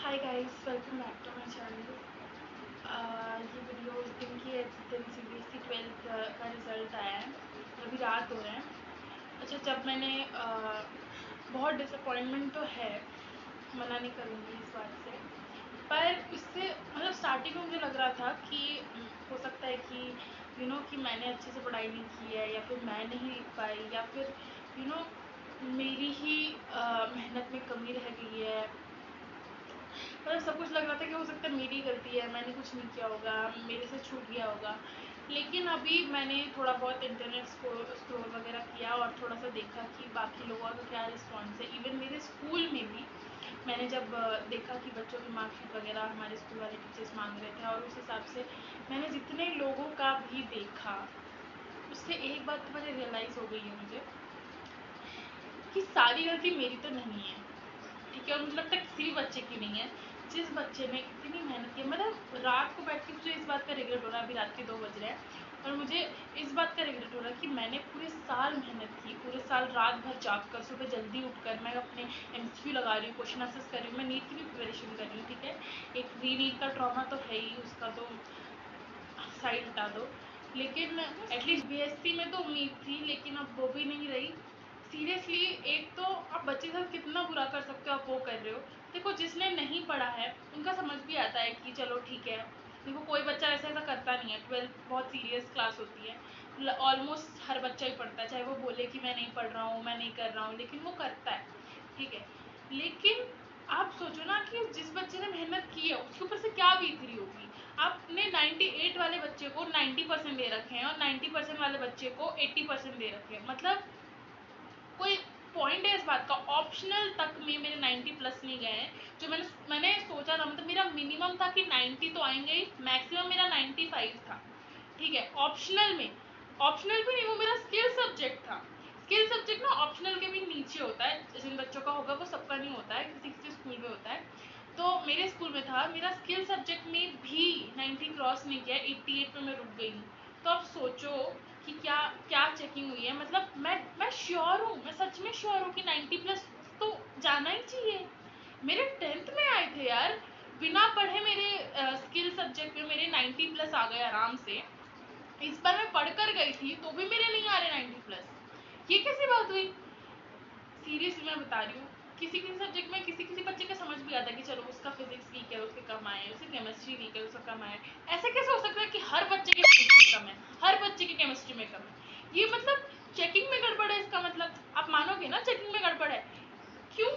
Hi guys, welcome back to my channel. ये video उस दिन की है जिस दिन सीबीएसई 12th का रिज़ल्ट आया है। अभी रात हो रहे हैं। अच्छा, जब मैंने बहुत डिसअपॉइंटमेंट तो है, मना नहीं करूँगी इस बात से, पर इससे मतलब स्टार्टिंग में मुझे लग रहा था कि हो सकता है कि कि मैंने अच्छे से पढ़ाई नहीं की है, या फिर मैं नहीं लिख पाई, या फिर मेरी ही मेहनत में कमी रह गई है। मतलब सब कुछ लग रहा था कि हो सकता है मेरी गलती है, मैंने कुछ नहीं किया होगा, मेरे से छूट गया होगा। लेकिन अभी मैंने थोड़ा बहुत इंटरनेट स्क्रॉल वगैरह किया और थोड़ा सा देखा कि बाकी लोगों का क्या रिस्पॉन्स है। इवन मेरे स्कूल में भी मैंने जब देखा कि बच्चों की मार्कशीट वगैरह हमारे स्कूल वाले टीचर्स मांग रहे थे, और उस हिसाब से मैंने जितने लोगों का भी देखा, उससे एक बात तो मुझे रियलाइज़ हो गई है मुझे कि सारी गलती मेरी तो नहीं है, ठीक है। और मुझे लगता है किसी भी बच्चे की नहीं है। जिस बच्चे ने इतनी मेहनत की, मतलब रात को बैठ के मुझे इस बात का रिग्रेट हो रहा है, अभी रात के 2 बज रहे हैं और मुझे इस बात का रिग्रेट हो रहा है कि मैंने पूरे साल मेहनत की, पूरे साल रात भर जाग कर, सुबह जल्दी उठकर मैं अपने एमसीक्यू लगा रही हूँ, क्वेश्चन आंसर्स कर रही हूँ, मैं नीट की भी प्रिपरेशन कर रही हूँ, ठीक है। एक री नीट का ट्रॉमा तो है ही, उसका तो साइड हटा दो। लेकिन एटलीस्ट बीएससी में तो उम्मीद थी, लेकिन अब वो भी नहीं रही। सीरियसली, एक तो आप बच्चे के साथ कितना बुरा कर सकते हो, आप वो कर रहे हो। देखो, जिसने नहीं पढ़ा है उनका समझ भी आता है कि चलो ठीक है। देखो, कोई बच्चा ऐसा करता नहीं है। 12th बहुत सीरियस क्लास होती है, ऑलमोस्ट हर बच्चा ही पढ़ता है, चाहे वो बोले कि मैं नहीं पढ़ रहा हूँ, मैं नहीं कर रहा हूँ, लेकिन वो करता है, ठीक है। लेकिन आप सोचो ना कि जिस बच्चे ने मेहनत की है उसके ऊपर से क्या बीत रही होगी। आपने 98 वाले बच्चे को 90% दे रखे हैं और 90% वाले बच्चे को 80% दे रखे हैं। मतलब कोई पॉइंट है इस बात का? ऑप्शनल तक में मेरे 90 प्लस नहीं गए हैं, जो मैंने सोचा था। मतलब मेरा मिनिमम था कि 90 तो आएंगे ही, मैक्सिमम मेरा 95 था, ठीक है। ऑप्शनल भी नहीं, वो मेरा स्किल सब्जेक्ट था। स्किल सब्जेक्ट ना ऑप्शनल के भी नीचे होता है, जिन बच्चों का होगा, वो सबका नहीं होता है, किसी किसी स्कूल में होता है। तो मेरे स्कूल में था, मेरा स्किल सब्जेक्ट में भी 90 क्रॉस नहीं किया, 88 पे मैं रुक गई हूँ। तो अब सोचो कि क्या क्या चेकिंग हुई है। मतलब मैं श्योर हूँ, मैं सच में श्योर हूँ कि 90 प्लस तो जाना ही चाहिए। मेरे 10th में आए थे यार, बिना पढ़े मेरे स्किल सब्जेक्ट में मेरे 90 प्लस आ गए आराम से। इस बार मैं पढ़कर गई थी तो भी मेरे नहीं आ रहे 90 प्लस। ये कैसी बात हुई? सीरियसली मैं बता रही हूँ, किसी किसी सब्जेक्ट में किसी किसी बच्चे का समझ भी आता है कि चलो उसका फिजिक्स वीक है, उसके कम आए, उसकी केमिस्ट्री वीक है, उसका कम आए। ऐसे कैसे हो सकता है कि हर बच्चे के फिजिक्स में कम है, हर बच्चे के केमिस्ट्री में कम है? ये मतलब चेकिंग में गड़बड़ है इसका मतलब। आप मानोगे ना चेकिंग में गड़बड़ है। क्यों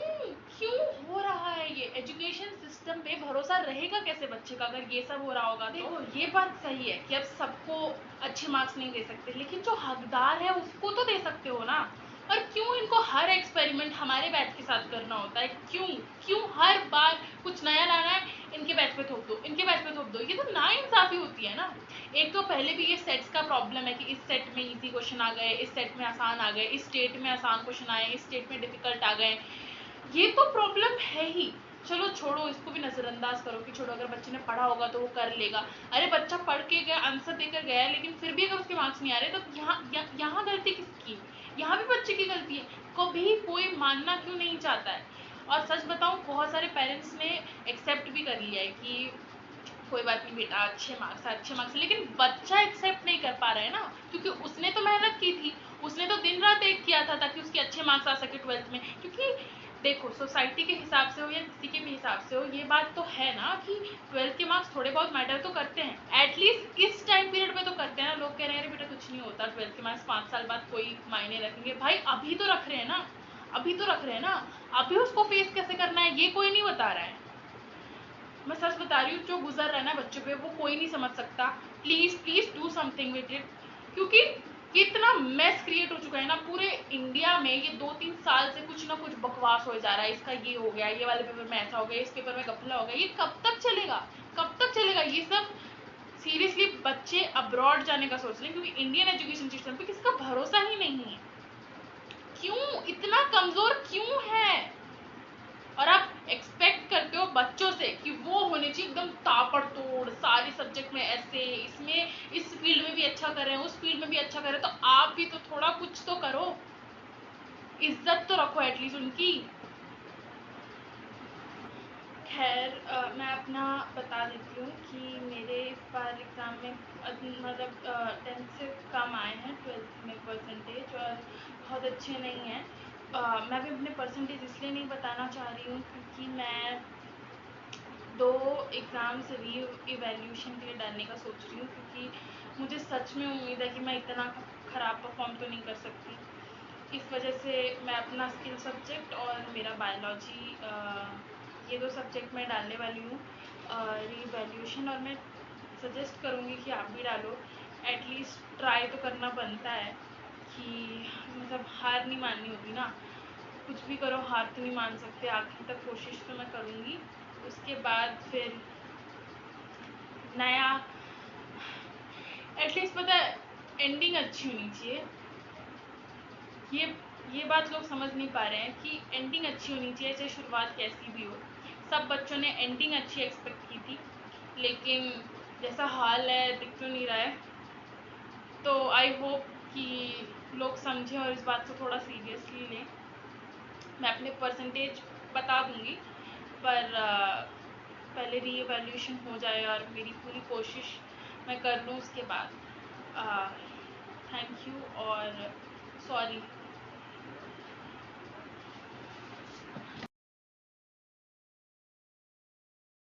क्यों हो रहा है ये? एजुकेशन सिस्टम पे भरोसा रहेगा कैसे बच्चे का अगर ये सब हो रहा होगा? तो देखो, ये बात सही है कि अब सबको अच्छे मार्क्स नहीं दे सकते, लेकिन जो हकदार है उसको तो दे सकते हो ना। और क्यों इनको हर एक्सपेरिमेंट हमारे बैच के साथ करना होता है? क्यों क्यों हर बार कुछ नया लाना है, इनके बैच पे थोप दो, इनके बैच पे थोप दो? ये तो नाइंसाफी होती है ना। एक तो पहले भी ये सेट्स का प्रॉब्लम है कि इस सेट में इजी क्वेश्चन आ गए, इस सेट में आसान आ गए, इस स्टेट में आसान क्वेश्चन आए, इस स्टेट में डिफिकल्ट आ गए। ये तो प्रॉब्लम है ही। चलो छोड़ो, इसको भी नज़रअंदाज करो कि छोड़ो, अगर बच्चे ने पढ़ा होगा तो वो कर लेगा। अरे बच्चा पढ़ के गया, आंसर देकर गया है, लेकिन फिर भी अगर उसके मार्क्स नहीं आ रहे, तो यहाँ गलती किसकी है? यहाँ भी बच्चे की गलती है। कभी कोई मानना क्यों नहीं चाहता है? और सच बताऊँ, बहुत सारे पेरेंट्स ने एक्सेप्ट भी कर लिया है कि कोई बात नहीं बेटा, अच्छे मार्क्स है, अच्छे मार्क्स है। लेकिन बच्चा एक्सेप्ट नहीं कर पा रहा है ना, क्योंकि उसने तो मेहनत की थी, उसने तो दिन रात एक किया था ताकि उसके अच्छे मार्क्स आ सके 12th में। क्योंकि देखो, सोसाइटी के हिसाब से हो या किसी के भी हिसाब से हो, ये बात तो है ना कि 12th के मार्क्स थोड़े बहुत मैटर तो करते हैं। एटलीस्ट इस टाइम पीरियड में तो करते हैं ना। लोग कह रहे हैं अरे बेटा कुछ नहीं होता, 12th के मार्क्स 5 साल बाद कोई मायने रखेंगे। भाई अभी तो रख रहे हैं ना, अभी तो रख रहे हैं ना। अभी उसको फेस कैसे करना है ये कोई नहीं बता रहा है। मैं सच बता रही हूँ, जो गुजर रहा है ना बच्चों पे, वो कोई नहीं समझ सकता। Please please do something with it. क्योंकि कितना मेस क्रिएट हो चुका है ना पूरे इंडिया में। ये 2-3 साल से कुछ ना कुछ बकवास हो जा रहा है, इसका ये हो गया, ये वाले पेपर में ऐसा हो गया, इस पेपर में गफला हो गया। ये कब तक चलेगा? कब तक चलेगा ये सब? सीरियसली बच्चे अब्रॉड जाने का सोच रहे हैं, क्योंकि इंडियन एजुकेशन सिस्टम पे किसी का भरोसा ही नहीं है। क्यों इतना कमजोर क्यों है? और आप एक्सपेक्ट करते हो बच्चों से कि वो होने चाहिए एकदम ताबड़तोड़, सारे सब्जेक्ट में ऐसे, इसमें इस फील्ड में भी अच्छा कर रहे हैं, उस फील्ड में भी अच्छा कर रहे हैं, तो आप भी तो थोड़ा कुछ तो करो, इज्जत तो रखो एटलीस्ट उनकी। खैर मैं अपना बता देती हूँ कि मेरे इस बार एग्ज़ाम में मतलब 10th से कम आए हैं 12th में परसेंटेज, और बहुत अच्छे नहीं हैं। मैं भी अपने परसेंटेज इसलिए नहीं बताना चाह रही हूँ क्योंकि मैं 2 एग्ज़ाम्स री-इवैल्यूएशन के लिए डालने का सोच रही हूँ, क्योंकि मुझे सच में उम्मीद है कि मैं इतना ख़राब परफॉर्म तो नहीं कर सकती। इस वजह से मैं अपना स्किल सब्जेक्ट और मेरा बायोलॉजी, ये 2 सब्जेक्ट मैं डालने वाली हूँ री-इवैल्यूएशन, और मैं सजेस्ट करूँगी कि आप भी डालो। एटलीस्ट ट्राई तो करना बनता है कि मतलब हार नहीं माननी होती ना, कुछ भी करो हार तो नहीं मान सकते, आखिर तक कोशिश तो मैं करूँगी। उसके बाद फिर नया एटलीस्ट पता है एंडिंग अच्छी होनी चाहिए। ये बात लोग समझ नहीं पा रहे हैं कि एंडिंग अच्छी होनी चाहिए, चाहे शुरुआत कैसी भी हो। सब बच्चों ने एंडिंग अच्छी एक्सपेक्ट की थी, लेकिन जैसा हाल है दिख तो नहीं रहा है। तो आई होप कि लोग समझें और इस बात को थोड़ा सीरियसली लें। मैं अपने परसेंटेज बता दूँगी, पर पहले री-इवैल्यूएशन हो जाए और मेरी पूरी कोशिश मैं कर लूँ उसके बाद। थैंक यू और सॉरी